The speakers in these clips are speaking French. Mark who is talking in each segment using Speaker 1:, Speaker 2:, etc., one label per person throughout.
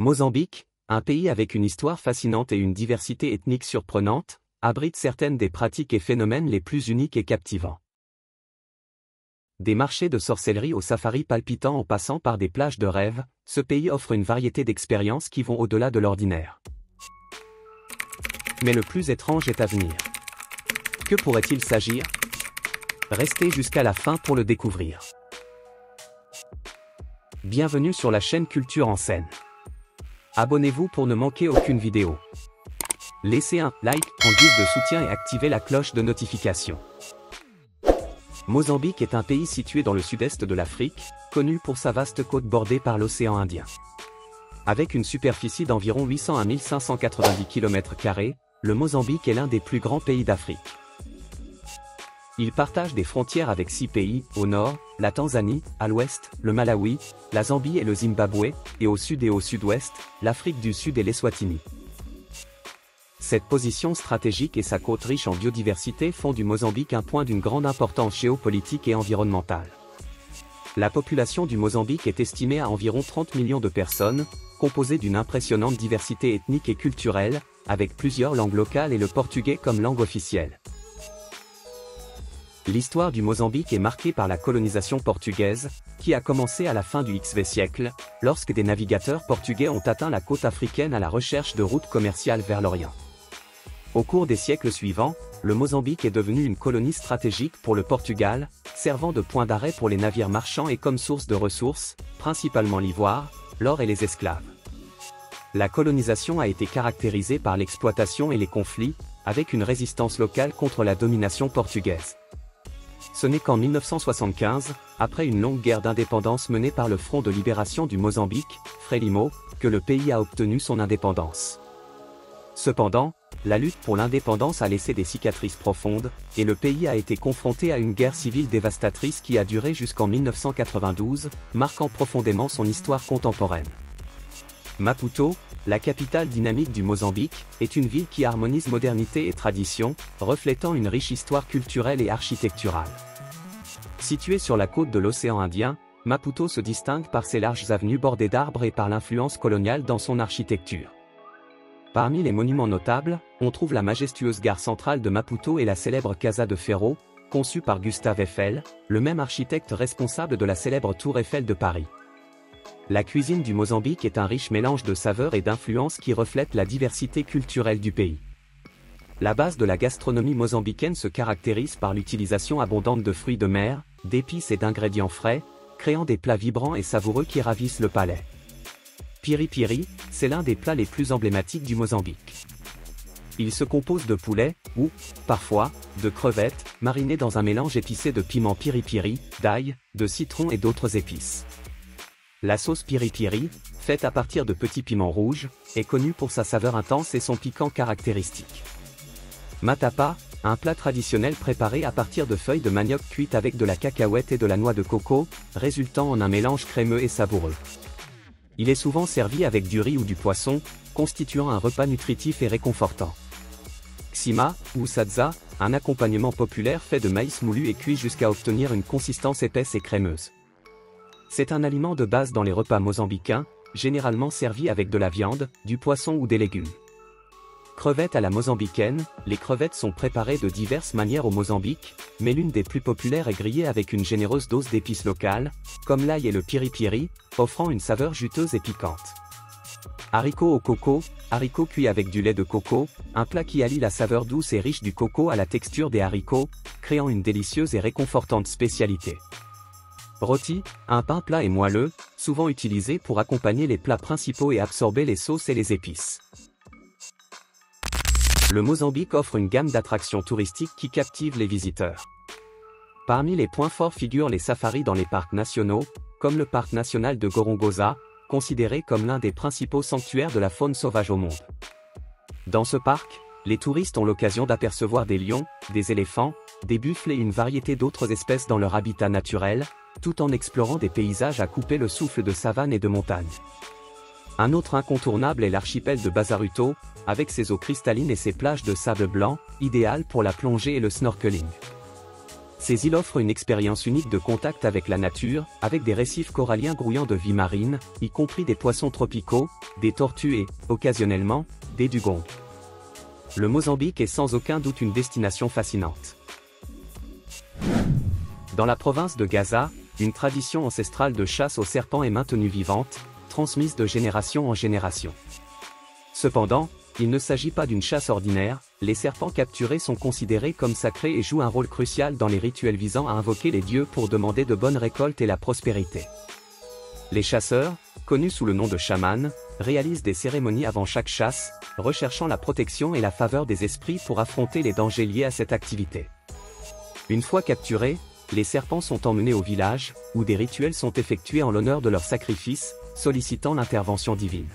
Speaker 1: Mozambique, un pays avec une histoire fascinante et une diversité ethnique surprenante, abrite certaines des pratiques et phénomènes les plus uniques et captivants. Des marchés de sorcellerie aux safaris palpitants en passant par des plages de rêve, ce pays offre une variété d'expériences qui vont au-delà de l'ordinaire. Mais le plus étrange est à venir. Que pourrait-il s'agir? Restez jusqu'à la fin pour le découvrir. Bienvenue sur la chaîne Culture en scène. Abonnez-vous pour ne manquer aucune vidéo. Laissez un like en guise de soutien et activez la cloche de notification. Mozambique est un pays situé dans le sud-est de l'Afrique, connu pour sa vaste côte bordée par l'océan Indien. Avec une superficie d'environ 800 à 1590 km², le Mozambique est l'un des plus grands pays d'Afrique. Il partage des frontières avec 6 pays, au nord, la Tanzanie, à l'ouest, le Malawi, la Zambie et le Zimbabwe, et au sud et au sud-ouest, l'Afrique du Sud et l'Eswatini. Cette position stratégique et sa côte riche en biodiversité font du Mozambique un point d'une grande importance géopolitique et environnementale. La population du Mozambique est estimée à environ 30 millions de personnes, composée d'une impressionnante diversité ethnique et culturelle, avec plusieurs langues locales et le portugais comme langue officielle. L'histoire du Mozambique est marquée par la colonisation portugaise, qui a commencé à la fin du XV siècle, lorsque des navigateurs portugais ont atteint la côte africaine à la recherche de routes commerciales vers l'Orient. Au cours des siècles suivants, le Mozambique est devenu une colonie stratégique pour le Portugal, servant de point d'arrêt pour les navires marchands et comme source de ressources, principalement l'ivoire, l'or et les esclaves. La colonisation a été caractérisée par l'exploitation et les conflits, avec une résistance locale contre la domination portugaise. Ce n'est qu'en 1975, après une longue guerre d'indépendance menée par le Front de libération du Mozambique, Frelimo, que le pays a obtenu son indépendance. Cependant, la lutte pour l'indépendance a laissé des cicatrices profondes, et le pays a été confronté à une guerre civile dévastatrice qui a duré jusqu'en 1992, marquant profondément son histoire contemporaine. Maputo, la capitale dynamique du Mozambique, est une ville qui harmonise modernité et tradition, reflétant une riche histoire culturelle et architecturale. Située sur la côte de l'océan Indien, Maputo se distingue par ses larges avenues bordées d'arbres et par l'influence coloniale dans son architecture. Parmi les monuments notables, on trouve la majestueuse gare centrale de Maputo et la célèbre Casa de Ferro, conçue par Gustave Eiffel, le même architecte responsable de la célèbre Tour Eiffel de Paris. La cuisine du Mozambique est un riche mélange de saveurs et d'influences qui reflète la diversité culturelle du pays. La base de la gastronomie mozambicaine se caractérise par l'utilisation abondante de fruits de mer, d'épices et d'ingrédients frais, créant des plats vibrants et savoureux qui ravissent le palais. Piri-piri, c'est l'un des plats les plus emblématiques du Mozambique. Il se compose de poulet, ou, parfois, de crevettes, marinées dans un mélange épicé de piment piri-piri, d'ail, de citron et d'autres épices. La sauce piri-piri, faite à partir de petits piments rouges, est connue pour sa saveur intense et son piquant caractéristique. Matapa, un plat traditionnel préparé à partir de feuilles de manioc cuites avec de la cacahuète et de la noix de coco, résultant en un mélange crémeux et savoureux. Il est souvent servi avec du riz ou du poisson, constituant un repas nutritif et réconfortant. Xima, ou sadza, un accompagnement populaire fait de maïs moulu et cuit jusqu'à obtenir une consistance épaisse et crémeuse. C'est un aliment de base dans les repas mozambicains, généralement servi avec de la viande, du poisson ou des légumes. Crevettes à la mozambicaine, les crevettes sont préparées de diverses manières au Mozambique, mais l'une des plus populaires est grillée avec une généreuse dose d'épices locales, comme l'ail et le piri-piri, offrant une saveur juteuse et piquante. Haricots au coco, haricots cuits avec du lait de coco, un plat qui allie la saveur douce et riche du coco à la texture des haricots, créant une délicieuse et réconfortante spécialité. Roti, un pain plat et moelleux, souvent utilisé pour accompagner les plats principaux et absorber les sauces et les épices. Le Mozambique offre une gamme d'attractions touristiques qui captivent les visiteurs. Parmi les points forts figurent les safaris dans les parcs nationaux, comme le parc national de Gorongosa, considéré comme l'un des principaux sanctuaires de la faune sauvage au monde. Dans ce parc, les touristes ont l'occasion d'apercevoir des lions, des éléphants, des buffles et une variété d'autres espèces dans leur habitat naturel, tout en explorant des paysages à couper le souffle de savane et de montagne. Un autre incontournable est l'archipel de Bazaruto, avec ses eaux cristallines et ses plages de sable blanc, idéales pour la plongée et le snorkeling. Ces îles offrent une expérience unique de contact avec la nature, avec des récifs coralliens grouillants de vie marine, y compris des poissons tropicaux, des tortues et, occasionnellement, des dugongs. Le Mozambique est sans aucun doute une destination fascinante. Dans la province de Gaza, une tradition ancestrale de chasse aux serpents est maintenue vivante, transmise de génération en génération. Cependant, il ne s'agit pas d'une chasse ordinaire, les serpents capturés sont considérés comme sacrés et jouent un rôle crucial dans les rituels visant à invoquer les dieux pour demander de bonnes récoltes et la prospérité. Les chasseurs, connus sous le nom de chamans, réalisent des cérémonies avant chaque chasse, recherchant la protection et la faveur des esprits pour affronter les dangers liés à cette activité. Une fois capturés, les serpents sont emmenés au village, où des rituels sont effectués en l'honneur de leur sacrifice, sollicitant l'intervention divine.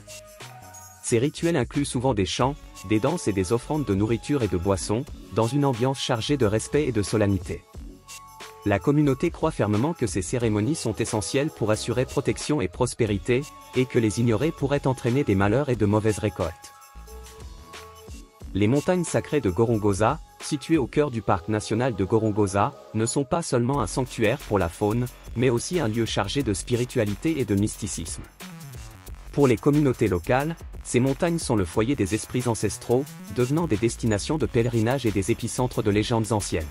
Speaker 1: Ces rituels incluent souvent des chants, des danses et des offrandes de nourriture et de boissons, dans une ambiance chargée de respect et de solennité. La communauté croit fermement que ces cérémonies sont essentielles pour assurer protection et prospérité, et que les ignorer pourrait entraîner des malheurs et de mauvaises récoltes. Les montagnes sacrées de Gorongosa, situées au cœur du parc national de Gorongosa, ne sont pas seulement un sanctuaire pour la faune, mais aussi un lieu chargé de spiritualité et de mysticisme. Pour les communautés locales, ces montagnes sont le foyer des esprits ancestraux, devenant des destinations de pèlerinage et des épicentres de légendes anciennes.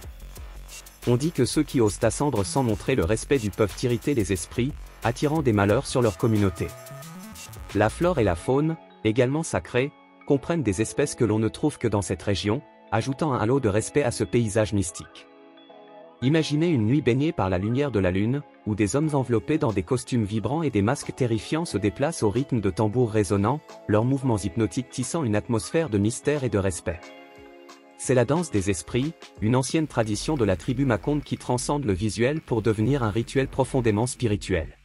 Speaker 1: On dit que ceux qui osent ascendre sans montrer le respect du peuvent irriter les esprits, attirant des malheurs sur leur communauté. La flore et la faune, également sacrées, comprennent des espèces que l'on ne trouve que dans cette région, ajoutant un halo de respect à ce paysage mystique. Imaginez une nuit baignée par la lumière de la lune, où des hommes enveloppés dans des costumes vibrants et des masques terrifiants se déplacent au rythme de tambours résonnants, leurs mouvements hypnotiques tissant une atmosphère de mystère et de respect. C'est la danse des esprits, une ancienne tradition de la tribu Makonde qui transcende le visuel pour devenir un rituel profondément spirituel.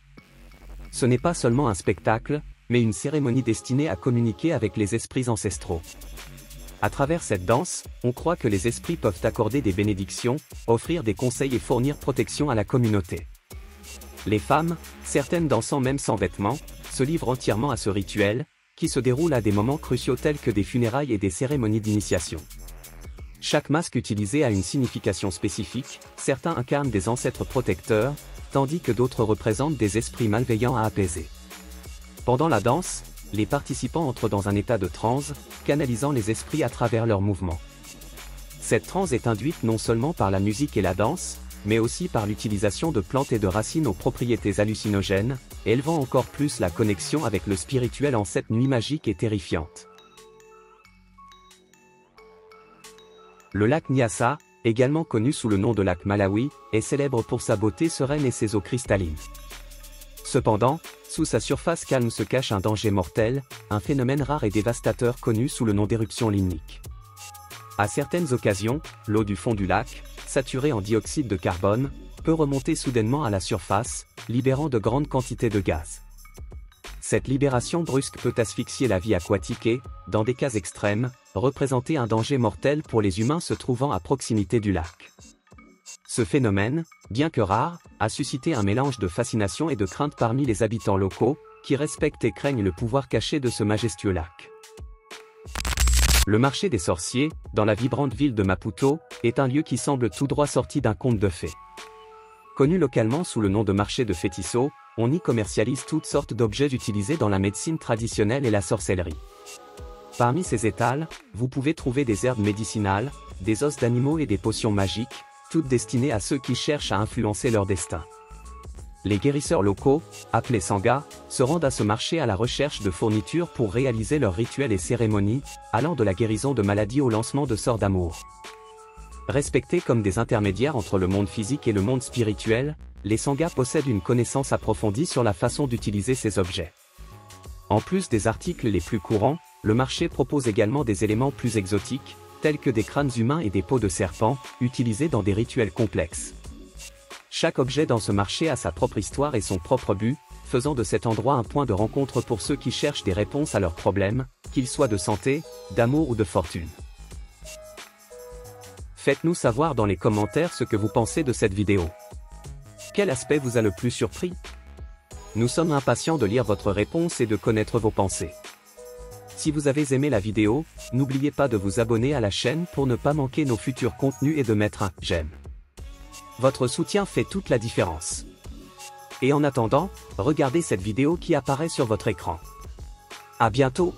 Speaker 1: Ce n'est pas seulement un spectacle, mais une cérémonie destinée à communiquer avec les esprits ancestraux. À travers cette danse, on croit que les esprits peuvent accorder des bénédictions, offrir des conseils et fournir protection à la communauté. Les femmes, certaines dansant même sans vêtements, se livrent entièrement à ce rituel, qui se déroule à des moments cruciaux tels que des funérailles et des cérémonies d'initiation. Chaque masque utilisé a une signification spécifique, certains incarnent des ancêtres protecteurs, tandis que d'autres représentent des esprits malveillants à apaiser. Pendant la danse, les participants entrent dans un état de transe, canalisant les esprits à travers leurs mouvements. Cette transe est induite non seulement par la musique et la danse, mais aussi par l'utilisation de plantes et de racines aux propriétés hallucinogènes, élevant encore plus la connexion avec le spirituel en cette nuit magique et terrifiante. Le lac Nyassa, également connu sous le nom de lac Malawi, est célèbre pour sa beauté sereine et ses eaux cristallines. Cependant, sous sa surface calme se cache un danger mortel, un phénomène rare et dévastateur connu sous le nom d'éruption limnique. À certaines occasions, l'eau du fond du lac, saturée en dioxyde de carbone, peut remonter soudainement à la surface, libérant de grandes quantités de gaz. Cette libération brusque peut asphyxier la vie aquatique et, dans des cas extrêmes, représenter un danger mortel pour les humains se trouvant à proximité du lac. Ce phénomène, bien que rare, a suscité un mélange de fascination et de crainte parmi les habitants locaux, qui respectent et craignent le pouvoir caché de ce majestueux lac. Le marché des sorciers, dans la vibrante ville de Maputo, est un lieu qui semble tout droit sorti d'un conte de fées. Connu localement sous le nom de marché de Fétisso, on y commercialise toutes sortes d'objets utilisés dans la médecine traditionnelle et la sorcellerie. Parmi ces étals, vous pouvez trouver des herbes médicinales, des os d'animaux et des potions magiques, toutes destinées à ceux qui cherchent à influencer leur destin. Les guérisseurs locaux, appelés Sangha, se rendent à ce marché à la recherche de fournitures pour réaliser leurs rituels et cérémonies, allant de la guérison de maladies au lancement de sorts d'amour. Respectés comme des intermédiaires entre le monde physique et le monde spirituel, les Sanghas possèdent une connaissance approfondie sur la façon d'utiliser ces objets. En plus des articles les plus courants, le marché propose également des éléments plus exotiques, tels que des crânes humains et des peaux de serpents, utilisés dans des rituels complexes. Chaque objet dans ce marché a sa propre histoire et son propre but, faisant de cet endroit un point de rencontre pour ceux qui cherchent des réponses à leurs problèmes, qu'ils soient de santé, d'amour ou de fortune. Faites-nous savoir dans les commentaires ce que vous pensez de cette vidéo. Quel aspect vous a le plus surpris? Nous sommes impatients de lire votre réponse et de connaître vos pensées. Si vous avez aimé la vidéo, n'oubliez pas de vous abonner à la chaîne pour ne pas manquer nos futurs contenus et de mettre un « j'aime ». Votre soutien fait toute la différence. Et en attendant, regardez cette vidéo qui apparaît sur votre écran. À bientôt!